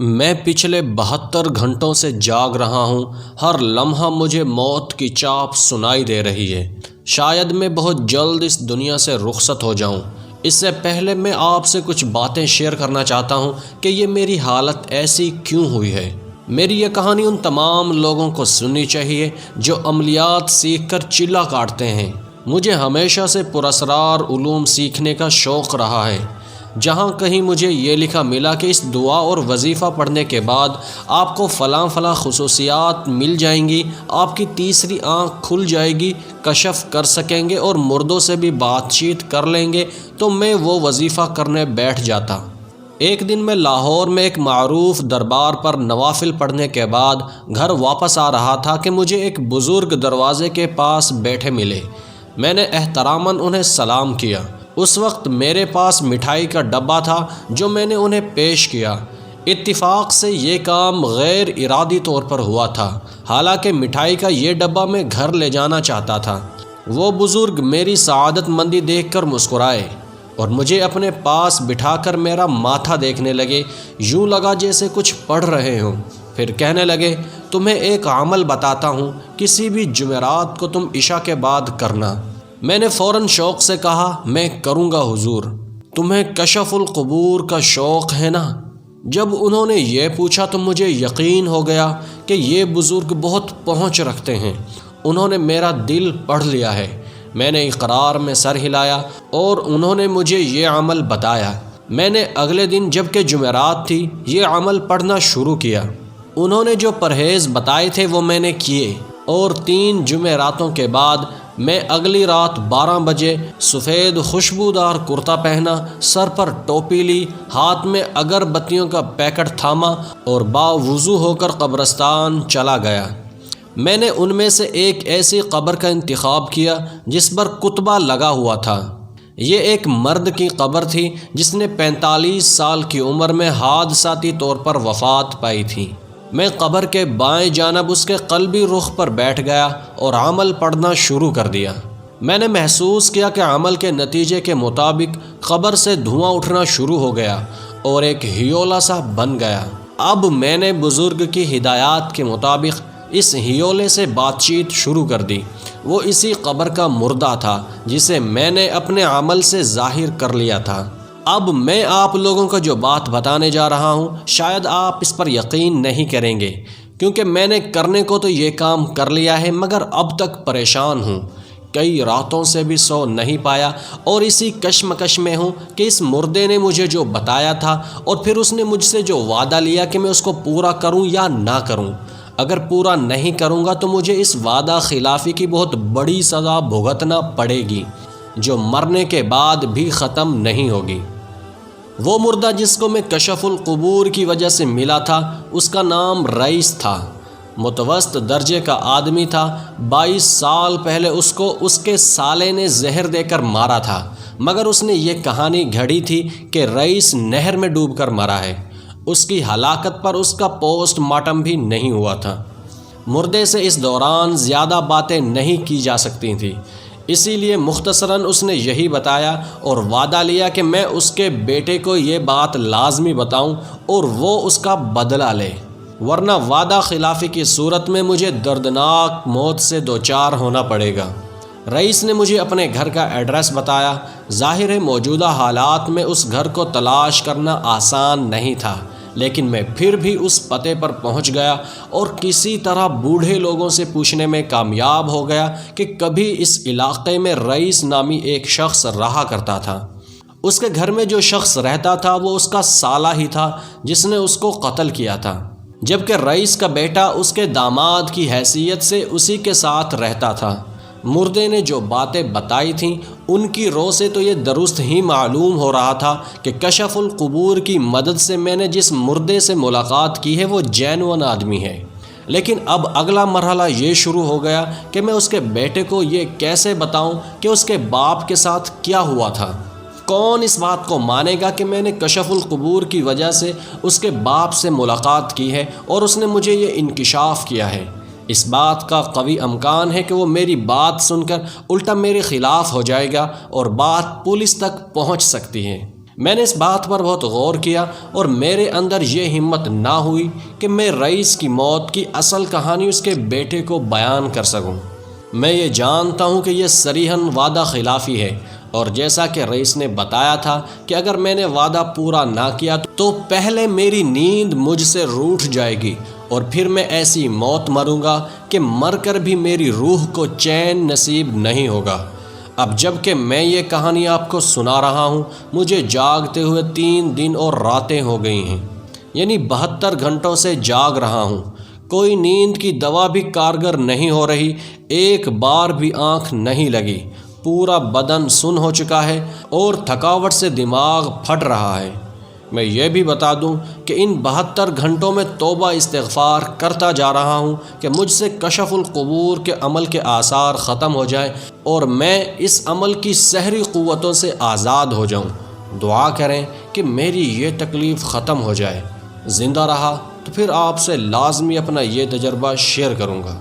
میں پچھلے 72 گھنٹوں سے جاگ رہا ہوں۔ ہر لمحہ مجھے موت کی چاپ سنائی دے رہی ہے۔ شاید میں بہت جلد اس دنیا سے رخصت ہو جاؤں۔ اس سے پہلے میں آپ سے کچھ باتیں شیئر کرنا چاہتا ہوں کہ یہ میری حالت ایسی کیوں ہوئی ہے۔ میری یہ کہانی ان تمام لوگوں کو سننی چاہیے جو عملیات سیکھ کر چلہ کاٹتے ہیں۔ مجھے ہمیشہ سے پراسرار علوم سیکھنے کا شوق رہا ہے۔ جہاں کہیں مجھے یہ لکھا ملا کہ اس دعا اور وظیفہ پڑھنے کے بعد آپ کو فلاں خصوصیات مل جائیں گی، آپ کی تیسری آنکھ کھل جائے گی، کشف کر سکیں گے اور مردوں سے بھی بات چیت کر لیں گے، تو میں وہ وظیفہ کرنے بیٹھ جاتا۔ ایک دن میں لاہور میں ایک معروف دربار پر نوافل پڑھنے کے بعد گھر واپس آ رہا تھا کہ مجھے ایک بزرگ دروازے کے پاس بیٹھے ملے۔ میں نے احتراماً انہیں سلام کیا۔ اس وقت میرے پاس مٹھائی کا ڈبہ تھا جو میں نے انہیں پیش کیا۔ اتفاق سے یہ کام غیر ارادی طور پر ہوا تھا، حالانکہ مٹھائی کا یہ ڈبہ میں گھر لے جانا چاہتا تھا۔ وہ بزرگ میری سعادت مندی دیکھ کر مسکرائے اور مجھے اپنے پاس بٹھا کر میرا ماتھا دیکھنے لگے، یوں لگا جیسے کچھ پڑھ رہے ہوں۔ پھر کہنے لگے، تمہیں ایک عمل بتاتا ہوں، کسی بھی جمعرات کو تم عشاء کے بعد کرنا۔ میں نے فوراً شوق سے کہا، میں کروں گا حضور۔ تمہیں کشف القبور کا شوق ہے نا؟ جب انہوں نے یہ پوچھا تو مجھے یقین ہو گیا کہ یہ بزرگ بہت پہنچ رکھتے ہیں۔ انہوں نے میرا دل پڑھ لیا ہے۔ میں نے اقرار میں سر ہلایا اور انہوں نے مجھے یہ عمل بتایا۔ میں نے اگلے دن جبکہ جمعرات تھی یہ عمل پڑھنا شروع کیا۔ انہوں نے جو پرہیز بتائے تھے وہ میں نے کیے، اور 3 جمعراتوں کے بعد میں اگلی رات 12 بجے سفید خوشبودار کرتا پہنا، سر پر ٹوپی لی، ہاتھ میں اگر بتیوں کا پیکٹ تھاما اور باوضو ہو کر قبرستان چلا گیا۔ میں نے ان میں سے ایک ایسی قبر کا انتخاب کیا جس پر کتبہ لگا ہوا تھا۔ یہ ایک مرد کی قبر تھی جس نے 45 سال کی عمر میں حادثاتی طور پر وفات پائی تھی۔ میں قبر کے بائیں جانب اس کے قلبی رخ پر بیٹھ گیا اور عمل پڑھنا شروع کر دیا۔ میں نے محسوس کیا کہ عمل کے نتیجے کے مطابق قبر سے دھواں اٹھنا شروع ہو گیا اور ایک ہیولا سا بن گیا۔ اب میں نے بزرگ کی ہدایات کے مطابق اس ہیولے سے بات چیت شروع کر دی۔ وہ اسی قبر کا مردہ تھا جسے میں نے اپنے عمل سے ظاہر کر لیا تھا۔ اب میں آپ لوگوں کو جو بات بتانے جا رہا ہوں شاید آپ اس پر یقین نہیں کریں گے، کیونکہ میں نے کرنے کو تو یہ کام کر لیا ہے مگر اب تک پریشان ہوں۔ کئی راتوں سے بھی سو نہیں پایا اور اسی کشمکش میں ہوں کہ اس مردے نے مجھے جو بتایا تھا اور پھر اس نے مجھ سے جو وعدہ لیا کہ میں اس کو پورا کروں یا نہ کروں۔ اگر پورا نہیں کروں گا تو مجھے اس وعدہ خلافی کی بہت بڑی سزا بھگتنا پڑے گی، جو مرنے کے بعد بھی ختم نہیں ہوگی۔ وہ مردہ جس کو میں کشف القبور کی وجہ سے ملا تھا اس کا نام رئیس تھا۔ متوسط درجے کا آدمی تھا۔ 22 سال پہلے اس کو اس کے سالے نے زہر دے کر مارا تھا، مگر اس نے یہ کہانی گھڑی تھی کہ رئیس نہر میں ڈوب کر مرا ہے۔ اس کی ہلاکت پر اس کا پوسٹ مارٹم بھی نہیں ہوا تھا۔ مردے سے اس دوران زیادہ باتیں نہیں کی جا سکتی تھیں، اسی لیے مختصراً اس نے یہی بتایا اور وعدہ لیا کہ میں اس کے بیٹے کو یہ بات لازمی بتاؤں اور وہ اس کا بدلہ لے، ورنہ وعدہ خلافی کی صورت میں مجھے دردناک موت سے دوچار ہونا پڑے گا۔ رئیس نے مجھے اپنے گھر کا ایڈریس بتایا۔ ظاہر ہے موجودہ حالات میں اس گھر کو تلاش کرنا آسان نہیں تھا، لیکن میں پھر بھی اس پتے پر پہنچ گیا اور کسی طرح بوڑھے لوگوں سے پوچھنے میں کامیاب ہو گیا کہ کبھی اس علاقے میں رئیس نامی ایک شخص رہا کرتا تھا۔ اس کے گھر میں جو شخص رہتا تھا وہ اس کا سالہ ہی تھا جس نے اس کو قتل کیا تھا، جبکہ رئیس کا بیٹا اس کے داماد کی حیثیت سے اسی کے ساتھ رہتا تھا۔ مردے نے جو باتیں بتائی تھیں ان کی رو سے تو یہ درست ہی معلوم ہو رہا تھا کہ کشف القبور کی مدد سے میں نے جس مردے سے ملاقات کی ہے وہ جینون آدمی ہے۔ لیکن اب اگلا مرحلہ یہ شروع ہو گیا کہ میں اس کے بیٹے کو یہ کیسے بتاؤں کہ اس کے باپ کے ساتھ کیا ہوا تھا۔ کون اس بات کو مانے گا کہ میں نے کشف القبور کی وجہ سے اس کے باپ سے ملاقات کی ہے اور اس نے مجھے یہ انکشاف کیا ہے؟ اس بات کا قوی امکان ہے کہ وہ میری بات سن کر الٹا میرے خلاف ہو جائے گا اور بات پولیس تک پہنچ سکتی ہے۔ میں نے اس بات پر بہت غور کیا اور میرے اندر یہ ہمت نہ ہوئی کہ میں رئیس کی موت کی اصل کہانی اس کے بیٹے کو بیان کر سکوں۔ میں یہ جانتا ہوں کہ یہ صریحاً وعدہ خلافی ہے، اور جیسا کہ رئیس نے بتایا تھا کہ اگر میں نے وعدہ پورا نہ کیا تو پہلے میری نیند مجھ سے روٹھ جائے گی، اور پھر میں ایسی موت مروں گا کہ مر کر بھی میری روح کو چین نصیب نہیں ہوگا۔ اب جب کہ میں یہ کہانی آپ کو سنا رہا ہوں، مجھے جاگتے ہوئے 3 دن اور راتیں ہو گئی ہیں، یعنی 72 گھنٹوں سے جاگ رہا ہوں۔ کوئی نیند کی دوا بھی کارگر نہیں ہو رہی، ایک بار بھی آنکھ نہیں لگی، پورا بدن سن ہو چکا ہے اور تھکاوٹ سے دماغ پھٹ رہا ہے۔ میں یہ بھی بتا دوں کہ ان 72 گھنٹوں میں توبہ استغفار کرتا جا رہا ہوں کہ مجھ سے کشف القبور کے عمل کے آثار ختم ہو جائیں اور میں اس عمل کی سحری قوتوں سے آزاد ہو جاؤں۔ دعا کریں کہ میری یہ تکلیف ختم ہو جائے۔ زندہ رہا تو پھر آپ سے لازمی اپنا یہ تجربہ شیئر کروں گا۔